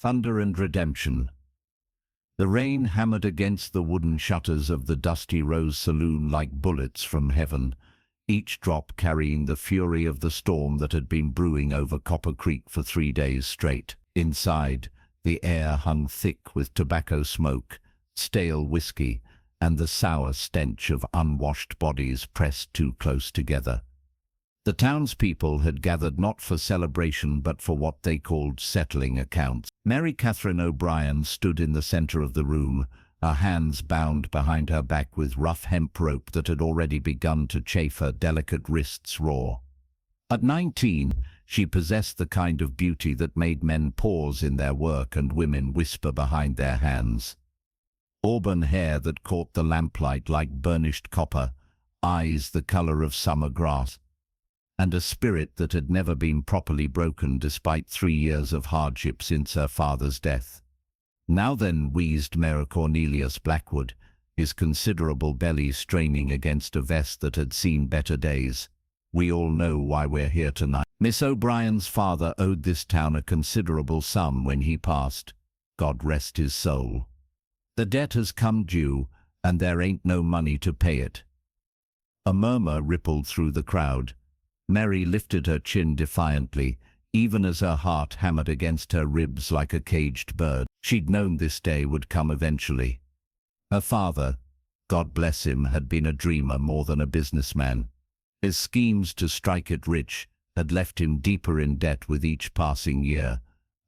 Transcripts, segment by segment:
Thunder and redemption. The rain hammered against the wooden shutters of the Dusty Rose Saloon like bullets from heaven, each drop carrying the fury of the storm that had been brewing over Copper Creek for 3 days straight. Inside, the air hung thick with tobacco smoke, stale whiskey, and the sour stench of unwashed bodies pressed too close together. The townspeople had gathered not for celebration but for what they called settling accounts. Mary Catherine O'Brien stood in the center of the room, her hands bound behind her back with rough hemp rope that had already begun to chafe her delicate wrists raw. At 19, she possessed the kind of beauty that made men pause in their work and women whisper behind their hands. Auburn hair that caught the lamplight like burnished copper, eyes the color of summer grass, and a spirit that had never been properly broken despite 3 years of hardship since her father's death. "Now then," wheezed Mayor Cornelius Blackwood, his considerable belly straining against a vest that had seen better days. "We all know why we're here tonight. Miss O'Brien's father owed this town a considerable sum when he passed. God rest his soul. The debt has come due, and there ain't no money to pay it." A murmur rippled through the crowd. Mary lifted her chin defiantly, even as her heart hammered against her ribs like a caged bird. She'd known this day would come eventually. Her father, God bless him, had been a dreamer more than a businessman. His schemes to strike it rich had left him deeper in debt with each passing year,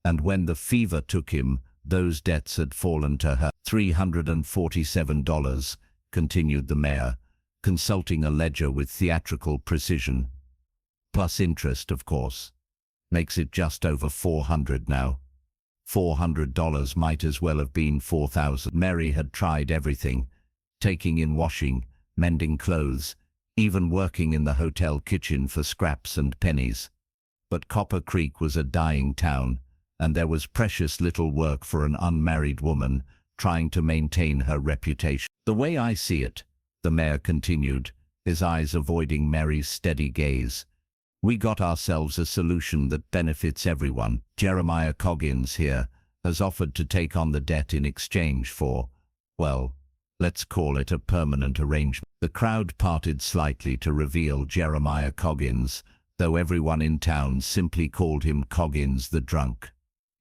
and when the fever took him, those debts had fallen to her. $347, continued the mayor, consulting a ledger with theatrical precision. Plus interest, of course. Makes it just over $400 now. $400 might as well have been $4,000. Mary had tried everything, taking in washing, mending clothes, even working in the hotel kitchen for scraps and pennies. But Copper Creek was a dying town, and there was precious little work for an unmarried woman trying to maintain her reputation. "The way I see it," the mayor continued, his eyes avoiding Mary's steady gaze, "we got ourselves a solution that benefits everyone. Jeremiah Coggins here has offered to take on the debt in exchange for, well, let's call it a permanent arrangement." The crowd parted slightly to reveal Jeremiah Coggins, though everyone in town simply called him Coggins the drunk.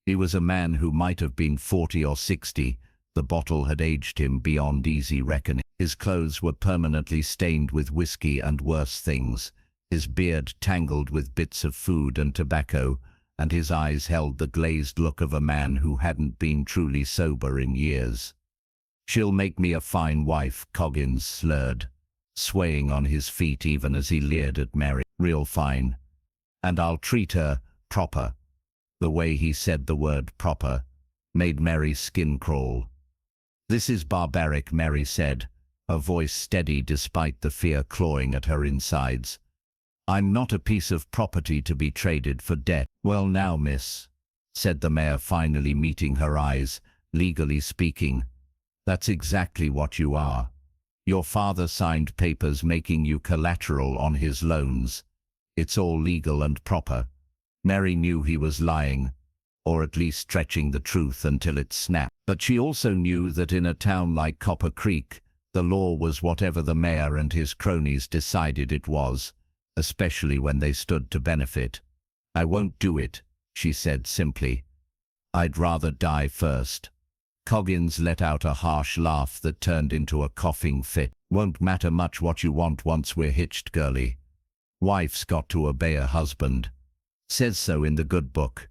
He was a man who might have been 40 or 60. The bottle had aged him beyond easy reckoning. His clothes were permanently stained with whiskey and worse things, his beard tangled with bits of food and tobacco, and his eyes held the glazed look of a man who hadn't been truly sober in years. "She'll make me a fine wife," Coggins slurred, swaying on his feet even as he leered at Mary. "Real fine. And I'll treat her proper." The way he said the word proper made Mary's skin crawl. "This is barbaric," Mary said, her voice steady despite the fear clawing at her insides. "I'm not a piece of property to be traded for debt." "Well now, miss," said the mayor, finally meeting her eyes, "legally speaking, that's exactly what you are. Your father signed papers making you collateral on his loans. It's all legal and proper." Mary knew he was lying, or at least stretching the truth until it snapped. But she also knew that in a town like Copper Creek, the law was whatever the mayor and his cronies decided it was, especially when they stood to benefit. "I won't do it," she said simply. "I'd rather die first." Coggins let out a harsh laugh that turned into a coughing fit. "Won't matter much what you want once we're hitched, girlie. Wife's got to obey her husband. Says so in the good book."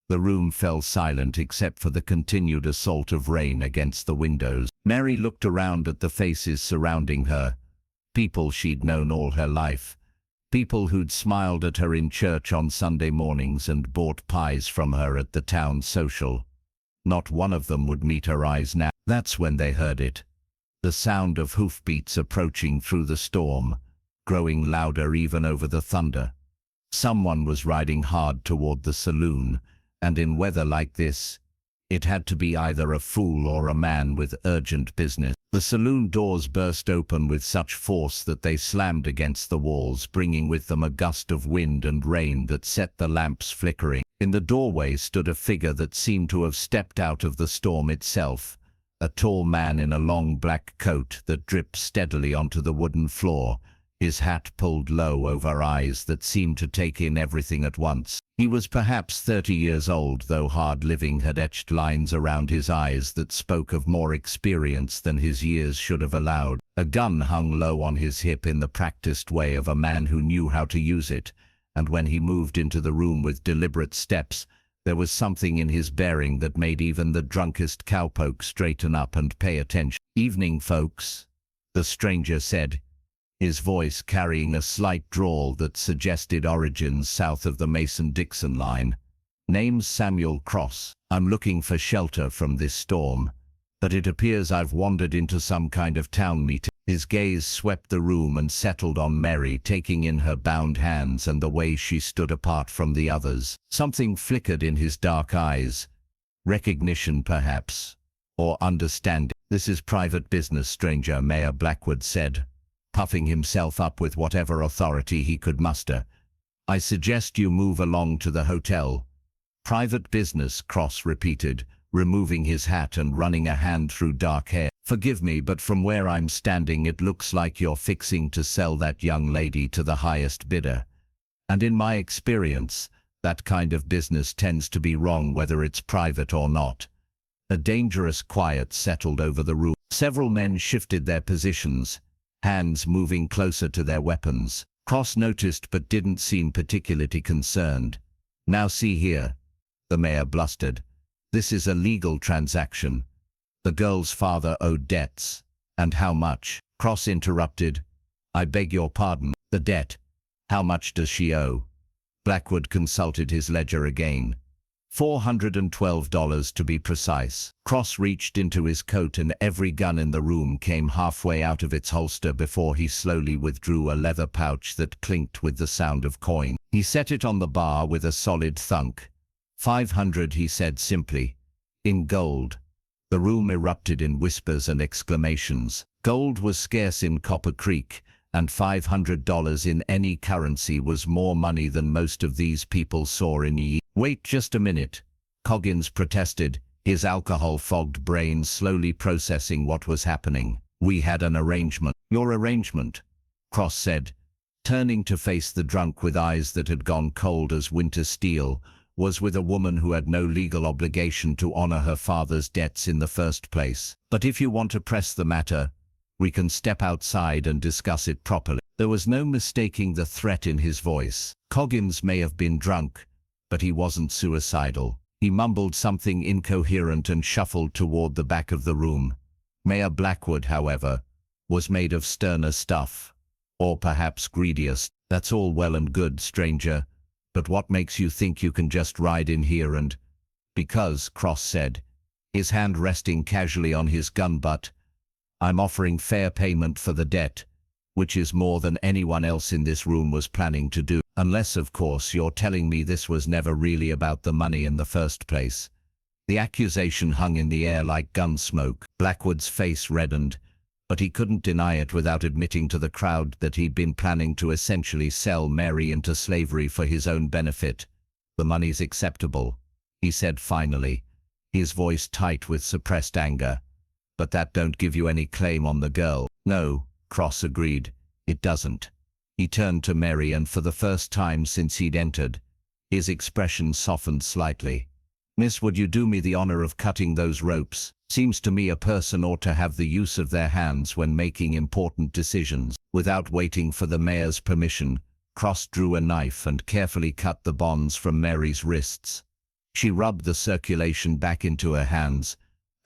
The room fell silent except for the continued assault of rain against the windows. Mary looked around at the faces surrounding her, people she'd known all her life, people who'd smiled at her in church on Sunday mornings and bought pies from her at the town social. Not one of them would meet her eyes now. That's when they heard it. The sound of hoofbeats approaching through the storm, growing louder even over the thunder. Someone was riding hard toward the saloon, and in weather like this, It had to be either a fool or a man with urgent business. The saloon doors burst open with such force that they slammed against the walls, bringing with them a gust of wind and rain that set the lamps flickering. In the doorway stood a figure that seemed to have stepped out of the storm itself, a tall man in a long black coat that dripped steadily onto the wooden floor, his hat pulled low over eyes that seemed to take in everything at once. He was perhaps 30 years old, though hard living had etched lines around his eyes that spoke of more experience than his years should have allowed. A gun hung low on his hip in the practiced way of a man who knew how to use it, and when he moved into the room with deliberate steps, there was something in his bearing that made even the drunkest cowpoke straighten up and pay attention. "Evening, folks," the stranger said, his voice carrying a slight drawl that suggested origins south of the Mason-Dixon line. "Name's Samuel Cross. I'm looking for shelter from this storm, but it appears I've wandered into some kind of town meeting." His gaze swept the room and settled on Mary, taking in her bound hands and the way she stood apart from the others. Something flickered in his dark eyes. Recognition, perhaps, or understanding. "This is private business, stranger," Mayor Blackwood said, puffing himself up with whatever authority he could muster. "I suggest you move along to the hotel." "Private business," Cross repeated, removing his hat and running a hand through dark hair. "Forgive me, but from where I'm standing it looks like you're fixing to sell that young lady to the highest bidder. And in my experience, that kind of business tends to be wrong whether it's private or not." A dangerous quiet settled over the room. Several men shifted their positions, hands moving closer to their weapons. Cross noticed but didn't seem particularly concerned. "Now see here," the mayor blustered. "This is a legal transaction. The girl's father owed debts." "And how much?" Cross interrupted. "I beg your pardon." "The debt. How much does she owe?" Blackwood consulted his ledger again. $412 to be precise. Cross reached into his coat and every gun in the room came halfway out of its holster before he slowly withdrew a leather pouch that clinked with the sound of coin. He set it on the bar with a solid thunk. "500, he said simply. "In gold." The room erupted in whispers and exclamations. Gold was scarce in Copper Creek, and $500 in any currency was more money than most of these people saw in a year. "Wait just a minute," Coggins protested, his alcohol-fogged brain slowly processing what was happening. "We had an arrangement." "Your arrangement?" Cross said, turning to face the drunk with eyes that had gone cold as winter steel, "was with a woman who had no legal obligation to honor her father's debts in the first place. But if you want to press the matter, we can step outside and discuss it properly." There was no mistaking the threat in his voice. Coggins may have been drunk, but he wasn't suicidal. He mumbled something incoherent and shuffled toward the back of the room. Mayor Blackwood, however, was made of sterner stuff, or perhaps greedier. "That's all well and good, stranger, but what makes you think you can just ride in here and—" "Because," Cross said, his hand resting casually on his gun butt, "I'm offering fair payment for the debt, which is more than anyone else in this room was planning to do. Unless, of course, you're telling me this was never really about the money in the first place." The accusation hung in the air like gun smoke. Blackwood's face reddened, but he couldn't deny it without admitting to the crowd that he'd been planning to essentially sell Mary into slavery for his own benefit. "The money's acceptable," he said finally, his voice tight with suppressed anger. "But that don't give you any claim on the girl." "No," Cross agreed, "it doesn't." He turned to Mary, and for the first time since he'd entered, his expression softened slightly. "Miss, would you do me the honor of cutting those ropes? Seems to me a person ought to have the use of their hands when making important decisions." Without waiting for the mayor's permission, Cross drew a knife and carefully cut the bonds from Mary's wrists. She rubbed the circulation back into her hands,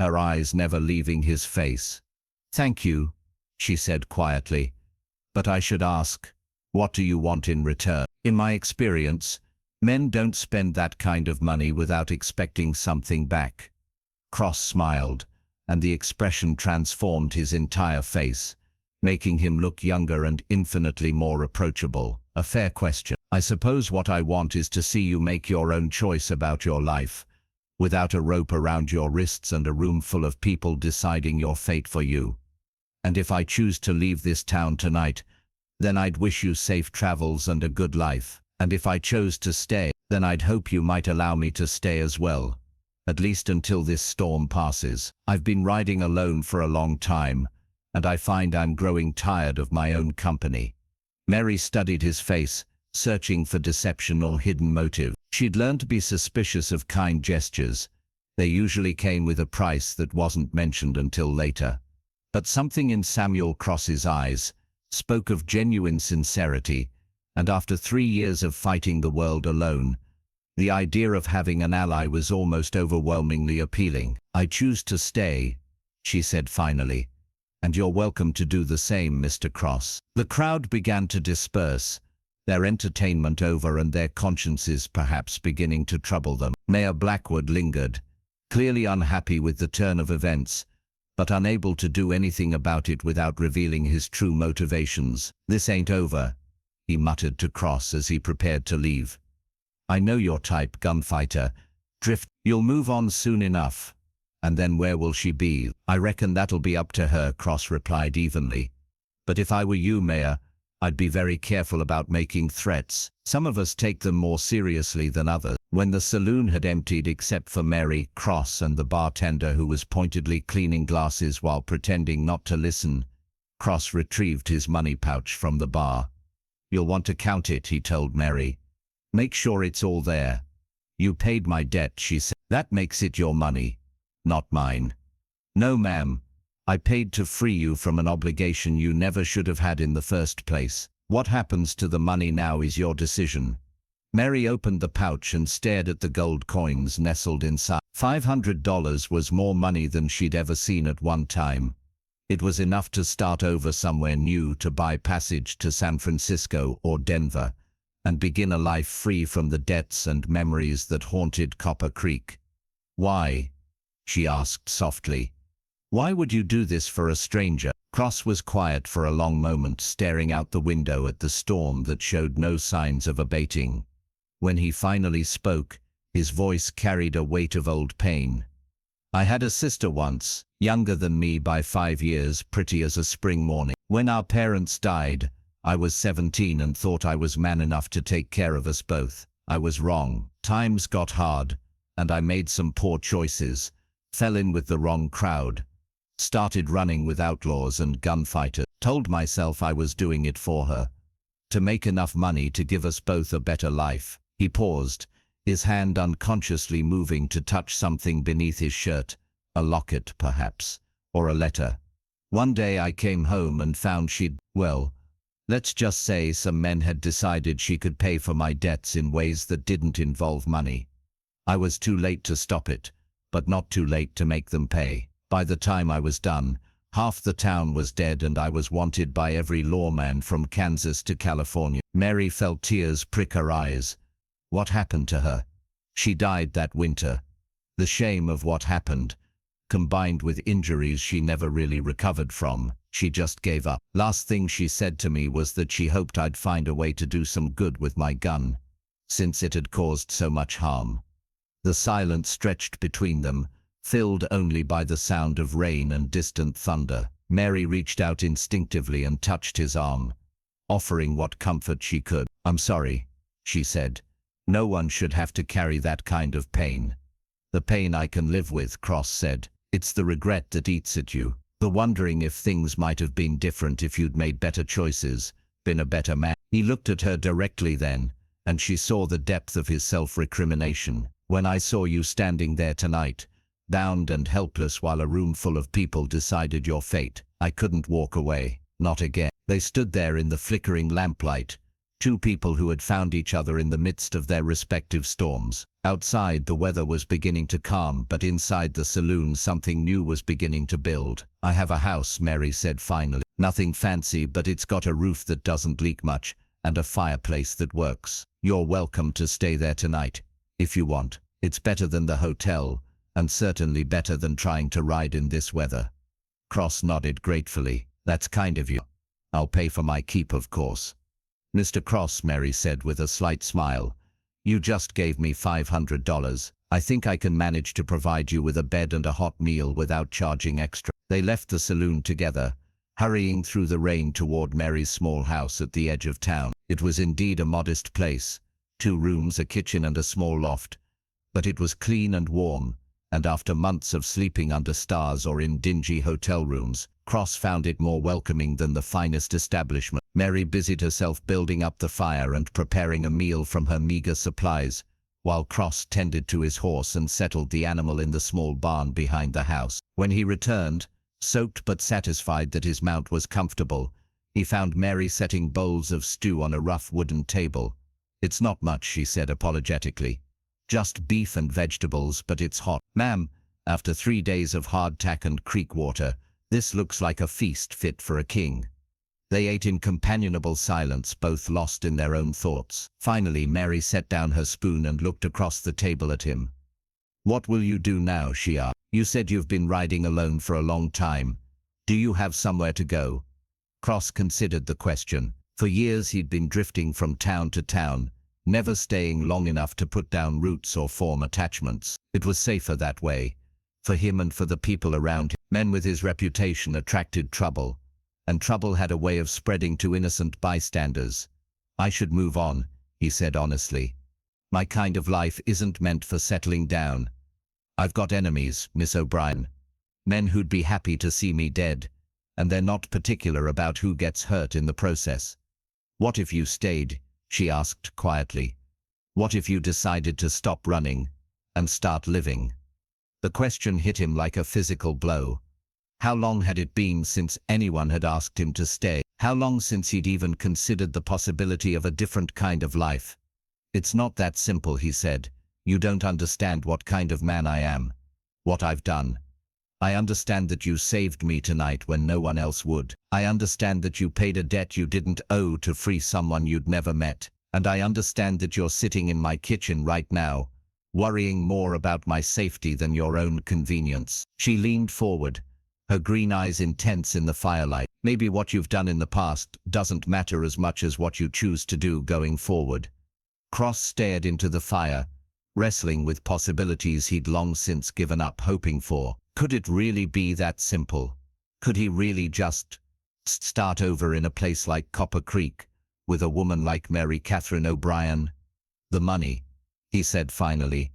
her eyes never leaving his face. "Thank you," she said quietly, "but I should ask, what do you want in return? In my experience, men don't spend that kind of money without expecting something back." Cross smiled, and the expression transformed his entire face, making him look younger and infinitely more approachable. "A fair question. I suppose what I want is to see you make your own choice about your life, without a rope around your wrists and a room full of people deciding your fate for you. And if I choose to leave this town tonight, then I'd wish you safe travels and a good life. And if I chose to stay, then I'd hope you might allow me to stay as well, at least until this storm passes. I've been riding alone for a long time, and I find I'm growing tired of my own company. Mary studied his face, searching for deception or hidden motive. She'd learned to be suspicious of kind gestures. They usually came with a price that wasn't mentioned until later. But something in Samuel Cross's eyes spoke of genuine sincerity, and after 3 years of fighting the world alone, the idea of having an ally was almost overwhelmingly appealing. "I choose to stay," she said finally, "and you're welcome to do the same, Mr. Cross." The crowd began to disperse, their entertainment over and their consciences perhaps beginning to trouble them. Mayor Blackwood lingered, clearly unhappy with the turn of events, but unable to do anything about it without revealing his true motivations. "This ain't over," he muttered to Cross as he prepared to leave. "I know your type, gunfighter. Drift. You'll move on soon enough. And then where will she be?" "I reckon that'll be up to her," Cross replied evenly. "But if I were you, Mayor, I'd be very careful about making threats. Some of us take them more seriously than others." When the saloon had emptied except for Mary, Cross, and the bartender who was pointedly cleaning glasses while pretending not to listen, Cross retrieved his money pouch from the bar. "You'll want to count it," he told Mary. "Make sure it's all there." "You paid my debt," she said. "That makes it your money, not mine." "No, ma'am. I paid to free you from an obligation you never should have had in the first place. What happens to the money now is your decision." Mary opened the pouch and stared at the gold coins nestled inside. $500 was more money than she'd ever seen at one time. It was enough to start over somewhere new, to buy passage to San Francisco or Denver, and begin a life free from the debts and memories that haunted Copper Creek. "Why?" she asked softly. "Why would you do this for a stranger?" Cross was quiet for a long moment, staring out the window at the storm that showed no signs of abating. When he finally spoke, his voice carried a weight of old pain. "I had a sister once, younger than me by 5 years, pretty as a spring morning. When our parents died, I was 17 and thought I was man enough to take care of us both. I was wrong. Times got hard, and I made some poor choices, fell in with the wrong crowd, started running with outlaws and gunfighters. Told myself I was doing it for her, to make enough money to give us both a better life." He paused, his hand unconsciously moving to touch something beneath his shirt, a locket perhaps, or a letter. "One day I came home and found well, let's just say some men had decided she could pay for my debts in ways that didn't involve money. I was too late to stop it, but not too late to make them pay. By the time I was done, half the town was dead and I was wanted by every lawman from Kansas to California." Mary felt tears prick her eyes. "What happened to her?" "She died that winter. The shame of what happened, combined with injuries she never really recovered from, she just gave up. Last thing she said to me was that she hoped I'd find a way to do some good with my gun, since it had caused so much harm." The silence stretched between them, filled only by the sound of rain and distant thunder. Mary reached out instinctively and touched his arm, offering what comfort she could. "I'm sorry," she said. "No one should have to carry that kind of pain." "The pain I can live with," Cross said. "It's the regret that eats at you. The wondering if things might have been different if you'd made better choices, been a better man." He looked at her directly then, and she saw the depth of his self-recrimination. "When I saw you standing there tonight, bound and helpless while a room full of people decided your fate, I couldn't walk away. Not again." They stood there in the flickering lamplight, two people who had found each other in the midst of their respective storms. Outside the weather was beginning to calm, but inside the saloon something new was beginning to build. "I have a house," Mary said finally. "Nothing fancy, but it's got a roof that doesn't leak much, and a fireplace that works. You're welcome to stay there tonight, if you want. It's better than the hotel, and certainly better than trying to ride in this weather." Cross nodded gratefully. "That's kind of you. I'll pay for my keep, of course." "Mr. Cross," Mary said with a slight smile, "you just gave me $500. I think I can manage to provide you with a bed and a hot meal without charging extra. They left the saloon together, hurrying through the rain toward Mary's small house at the edge of town. It was indeed a modest place, 2 rooms, a kitchen and a small loft, but it was clean and warm, and after months of sleeping under stars or in dingy hotel rooms, Cross found it more welcoming than the finest establishment. Mary busied herself building up the fire and preparing a meal from her meager supplies, while Cross tended to his horse and settled the animal in the small barn behind the house. When he returned, soaked but satisfied that his mount was comfortable, he found Mary setting bowls of stew on a rough wooden table. "It's not much," she said apologetically. "Just beef and vegetables, but it's hot." "Ma'am, after 3 days of hardtack and creek water, this looks like a feast fit for a king." They ate in companionable silence, both lost in their own thoughts. Finally, Mary set down her spoon and looked across the table at him. "What will you do now?" she asked. "You said you've been riding alone for a long time. Do you have somewhere to go?" Cross considered the question. For years he'd been drifting from town to town, never staying long enough to put down roots or form attachments. It was safer that way, for him and for the people around him. Men with his reputation attracted trouble, and trouble had a way of spreading to innocent bystanders. "I should move on," he said honestly. "My kind of life isn't meant for settling down. I've got enemies, Miss O'Brien. Men who'd be happy to see me dead, and they're not particular about who gets hurt in the process." "What if you stayed?" she asked quietly. "What if you decided to stop running and start living?" The question hit him like a physical blow. How long had it been since anyone had asked him to stay? How long since he'd even considered the possibility of a different kind of life? "It's not that simple," he said. "You don't understand what kind of man I am, what I've done. I understand that you saved me tonight when no one else would. I understand that you paid a debt you didn't owe to free someone you'd never met. And I understand that you're sitting in my kitchen right now, worrying more about my safety than your own convenience." She leaned forward, her green eyes intense in the firelight. "Maybe what you've done in the past doesn't matter as much as what you choose to do going forward." Cross stared into the fire, wrestling with possibilities he'd long since given up hoping for. Could it really be that simple? Could he really just start over in a place like Copper Creek, with a woman like Mary Catherine O'Brien? "The money," he said finally.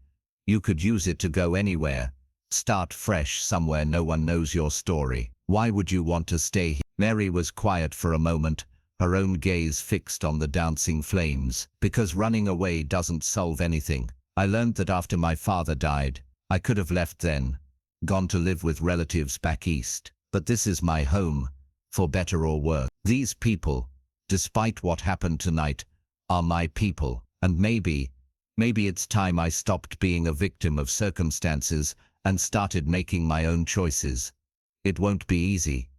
"You could use it to go anywhere. Start fresh somewhere no one knows your story. Why would you want to stay here?" Mary was quiet for a moment, her own gaze fixed on the dancing flames. "Because running away doesn't solve anything. I learned that after my father died. I could have left then, gone to live with relatives back east. But this is my home, for better or worse. These people, despite what happened tonight, are my people. And maybe it's time I stopped being a victim of circumstances and started making my own choices." "It won't be easy,"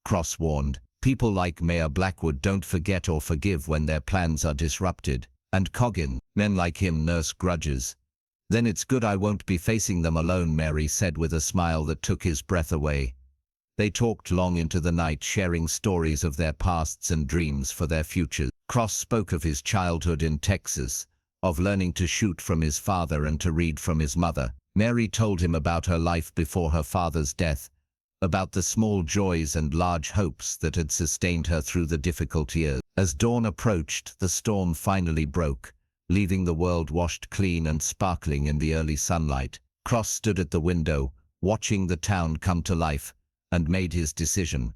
Cross warned. "People like Mayor Blackwood don't forget or forgive when their plans are disrupted. And Coggin, men like him nurse grudges." "Then it's good I won't be facing them alone," Mary said with a smile that took his breath away. They talked long into the night, sharing stories of their pasts and dreams for their futures. Cross spoke of his childhood in Texas, of learning to shoot from his father and to read from his mother. Mary told him about her life before her father's death, about the small joys and large hopes that had sustained her through the difficult years. As dawn approached, the storm finally broke, leaving the world washed clean and sparkling in the early sunlight. Cross stood at the window, watching the town come to life, and made his decision.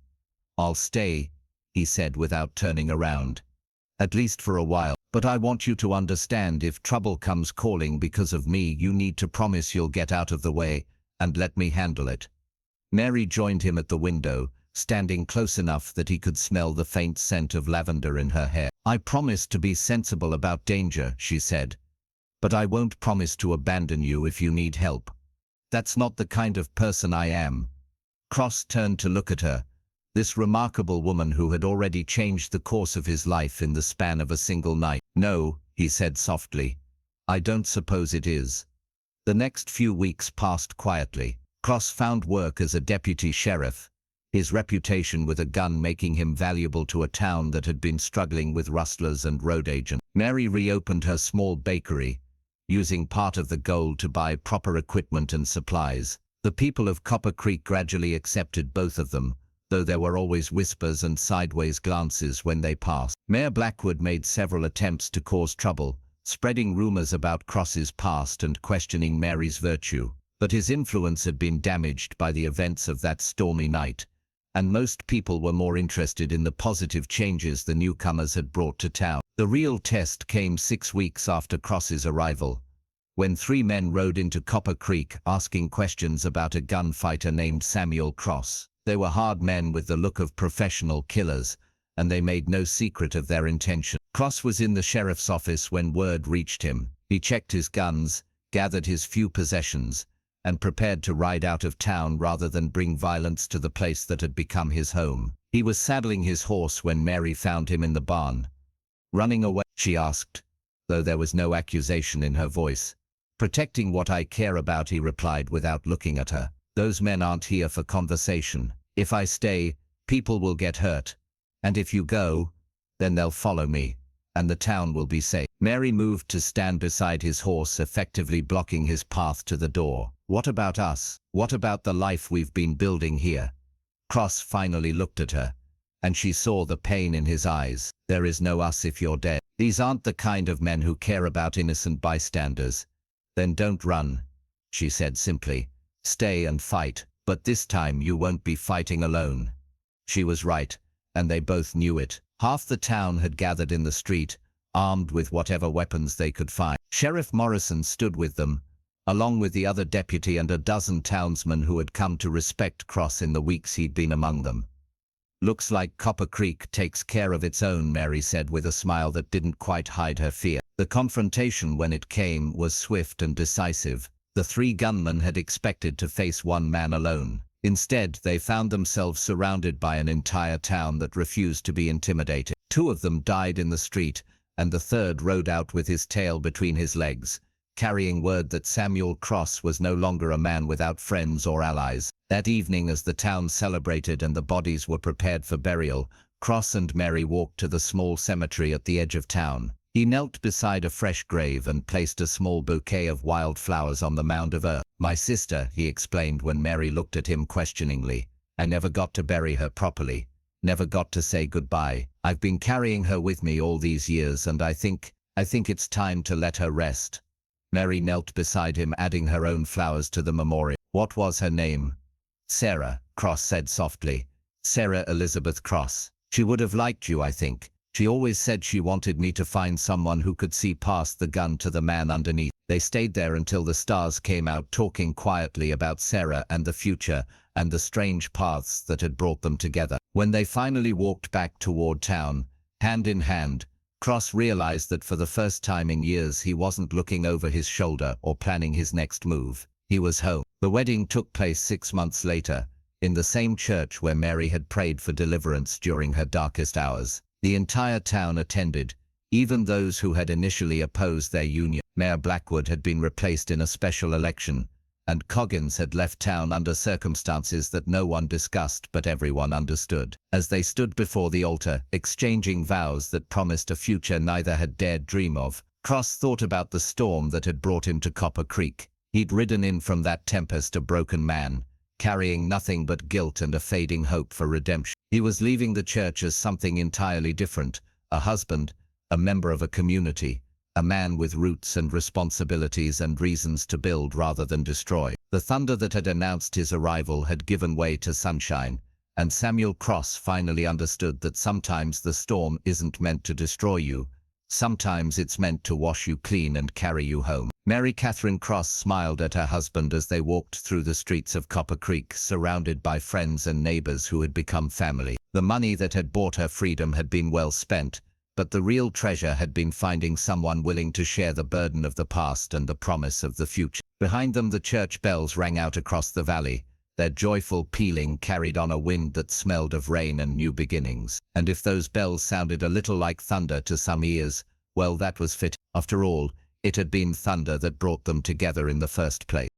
"I'll stay," he said without turning around. "At least for a while. But I want you to understand, if trouble comes calling because of me, you need to promise you'll get out of the way and let me handle it." Mary joined him at the window, standing close enough that he could smell the faint scent of lavender in her hair. "I promise to be sensible about danger," she said. "But I won't promise to abandon you if you need help. That's not the kind of person I am." Cross turned to look at her, this remarkable woman who had already changed the course of his life in the span of a single night. "No," he said softly. "I don't suppose it is." The next few weeks passed quietly. Cross found work as a deputy sheriff, his reputation with a gun making him valuable to a town that had been struggling with rustlers and road agents. Mary reopened her small bakery, using part of the gold to buy proper equipment and supplies. The people of Copper Creek gradually accepted both of them, though there were always whispers and sideways glances when they passed. Mayor Blackwood made several attempts to cause trouble, spreading rumors about Cross's past and questioning Mary's virtue, but his influence had been damaged by the events of that stormy night, and most people were more interested in the positive changes the newcomers had brought to town. The real test came 6 weeks after Cross's arrival, when 3 men rode into Copper Creek asking questions about a gunfighter named Samuel Cross. They were hard men with the look of professional killers, and they made no secret of their intention. Cross was in the sheriff's office when word reached him. He checked his guns, gathered his few possessions, and prepared to ride out of town rather than bring violence to the place that had become his home. He was saddling his horse when Mary found him in the barn. "Running away?" she asked, though there was no accusation in her voice. "Protecting what I care about," he replied without looking at her. "Those men aren't here for conversation. If I stay, people will get hurt. And if you go, then they'll follow me, and the town will be safe." Mary moved to stand beside his horse, effectively blocking his path to the door. "What about us? What about the life we've been building here?" Cross finally looked at her, and she saw the pain in his eyes. "There is no us if you're dead. These aren't the kind of men who care about innocent bystanders." "Then don't run," she said simply. "Stay and fight, but this time you won't be fighting alone." She was right, and they both knew it. Half the town had gathered in the street, armed with whatever weapons they could find. Sheriff Morrison stood with them, along with the other deputy and a dozen townsmen who had come to respect Cross in the weeks he'd been among them. "Looks like Copper Creek takes care of its own," Mary said with a smile that didn't quite hide her fear. The confrontation, when it came, was swift and decisive. The 3 gunmen had expected to face one man alone. Instead, they found themselves surrounded by an entire town that refused to be intimidated. 2 of them died in the street, and the third rode out with his tail between his legs, carrying word that Samuel Cross was no longer a man without friends or allies. That evening, as the town celebrated and the bodies were prepared for burial, Cross and Mary walked to the small cemetery at the edge of town. He knelt beside a fresh grave and placed a small bouquet of wild flowers on the mound of earth. "My sister," he explained when Mary looked at him questioningly. "I never got to bury her properly. Never got to say goodbye. I've been carrying her with me all these years, and I think it's time to let her rest." Mary knelt beside him, adding her own flowers to the memorial. "What was her name?" "Sarah," Cross said softly. "Sarah Elizabeth Cross. She would have liked you, I think. She always said she wanted me to find someone who could see past the gun to the man underneath." They stayed there until the stars came out, talking quietly about Sarah and the future and the strange paths that had brought them together. When they finally walked back toward town, hand in hand, Cross realized that for the first time in years he wasn't looking over his shoulder or planning his next move. He was home. The wedding took place 6 months later, in the same church where Mary had prayed for deliverance during her darkest hours. The entire town attended, even those who had initially opposed their union. Mayor Blackwood had been replaced in a special election, and Coggins had left town under circumstances that no one discussed but everyone understood. As they stood before the altar, exchanging vows that promised a future neither had dared dream of, Cross thought about the storm that had brought him to Copper Creek. He'd ridden in from that tempest a broken man, carrying nothing but guilt and a fading hope for redemption. He was leaving the church as something entirely different, a husband, a member of a community, a man with roots and responsibilities and reasons to build rather than destroy. The thunder that had announced his arrival had given way to sunshine, and Samuel Cross finally understood that sometimes the storm isn't meant to destroy you. Sometimes it's meant to wash you clean and carry you home. Mary Catherine Cross smiled at her husband as they walked through the streets of Copper Creek, surrounded by friends and neighbors who had become family. The money that had bought her freedom had been well spent, but the real treasure had been finding someone willing to share the burden of the past and the promise of the future. Behind them, the church bells rang out across the valley, their joyful pealing carried on a wind that smelled of rain and new beginnings. And if those bells sounded a little like thunder to some ears, well, that was fit. After all, it had been thunder that brought them together in the first place.